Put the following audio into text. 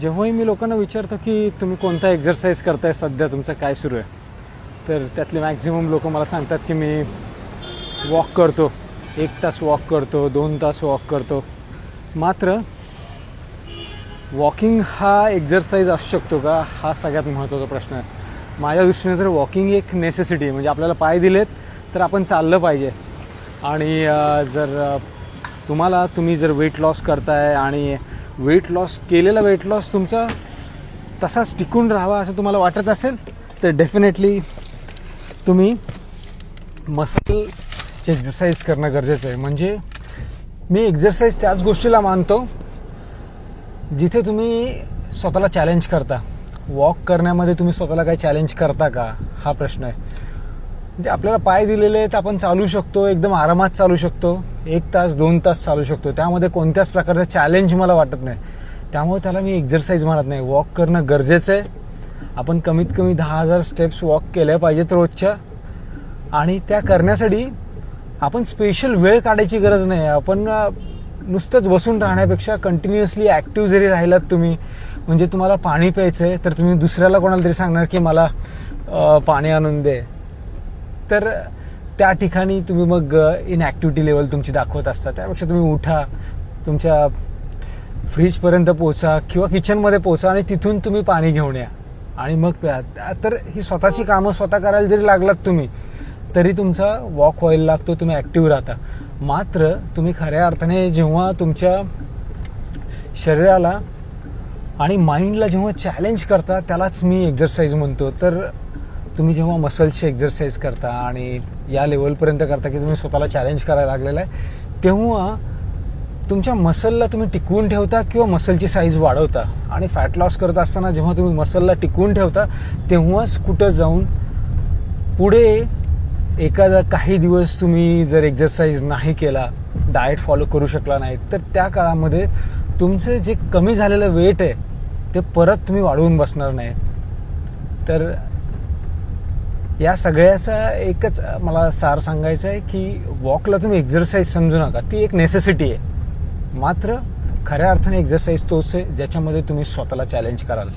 जेव्हाही मी लोकांना विचारतो की तुम्ही कोणता एक्झरसाईज करताय, सध्या तुमचं काय सुरू आहे, तर त्यातले मॅक्झिमम लोक मला सांगतात की मी वॉक करतो, 1 तास वॉक करतो, 2 तास वॉक करतो. मात्र वॉकिंग हा एक्झरसाईज असू शकतो का, हा सगळ्यात महत्त्वाचा प्रश्न आहे. माझ्या दृष्टीने तर वॉकिंग एक नेसेसिटी आहे. म्हणजे आपल्याला पाय दिलेत तर आपण चाललं पाहिजे. आणि जर तुम्ही जर वेट लॉस करताय आणि केलेला वेट लॉस तुमचा तसाच टिकून राहावा असं तुम्हाला वाटत असेल, तर डेफिनेटली तुम्ही मसलचे एक्झरसाईज करणं गरजेचं आहे. म्हणजे मी एक्झरसाईज त्याच गोष्टीला मानतो जिथे तुम्ही स्वतःला चॅलेंज करता. वॉक करण्यामध्ये तुम्ही स्वतःला काही चॅलेंज करता का, हा प्रश्न आहे. म्हणजे आपल्याला पाय दिलेले आहेत, आपण चालू शकतो, एकदम आरामात चालू शकतो, 1 तास 2 तास चालू शकतो. त्यामध्ये कोणत्याच प्रकारचं चॅलेंज मला वाटत नाही. त्यामुळे त्याला मी एक्झरसाईज म्हणत नाही. वॉक करणं गरजेचं आहे. आपण कमीत कमी 10,000 स्टेप्स वॉक केल्या पाहिजेत रोजच्या. आणि त्या करण्यासाठी आपण स्पेशल वेळ काढायची गरज नाही. आपण नुसतंच बसून राहण्यापेक्षा कंटिन्युअसली ॲक्टिव्ह जरी राहिलात तुम्ही, म्हणजे तुम्हाला पाणी प्यायचं आहे तर तुम्ही दुसऱ्याला कोणाला तरी सांगणार की मला पाणी आणून दे, तर त्या ठिकाणी तुम्ही मग इनॲक्टिव्हिटी लेवल तुमची दाखवत असता. त्यापेक्षा तुम्ही उठा, तुमच्या फ्रीजपर्यंत पोचा किंवा किचनमध्ये पोचा आणि तिथून तुम्ही पाणी घेऊन या आणि मग प्या. तर ही स्वतःची कामं स्वतः करायला जरी लागलात तुम्ही, तरी तुमचा वॉक व्हायला लागतो, तुम्ही ॲक्टिव्ह राहता. मात्र तुम्ही खऱ्या अर्थाने जेव्हा तुमच्या शरीराला आणि माइंडला जेव्हा चॅलेंज करता, त्यालाच मी एक्झरसाईज म्हणतो. तर तुम्ही जेव्हा मसल्सची एक्झरसाईज करता आणि या लेवलपर्यंत करता की तुम्ही स्वतःला चॅलेंज करायला लागलेला आहे, तेव्हा तुमच्या मसलला तुम्ही टिकवून ठेवता किंवा मसलची साईज वाढवता. आणि फॅट लॉस करत असताना जेव्हा तुम्ही मसलला टिकवून ठेवता, तेव्हाच कुठं जाऊन पुढे एखादा काही दिवस तुम्ही जर एक्झरसाईज नाही केला, डाएट फॉलो करू शकला नाही, तर त्या काळामध्ये तुमचं जे कमी झालेलं वेट आहे ते परत तुम्ही वाढवून बसणार नाही. तर या सगळ्याचा एकच मला सार सांगायचं आहे की वॉकला तुम्ही एक्झरसाईज समजू नका. ती एक नेसेसिटी आहे. मात्र खऱ्या अर्थाने एक्झरसाईज तोच आहे ज्याच्यामध्ये तुम्ही स्वतःला चॅलेंज कराल.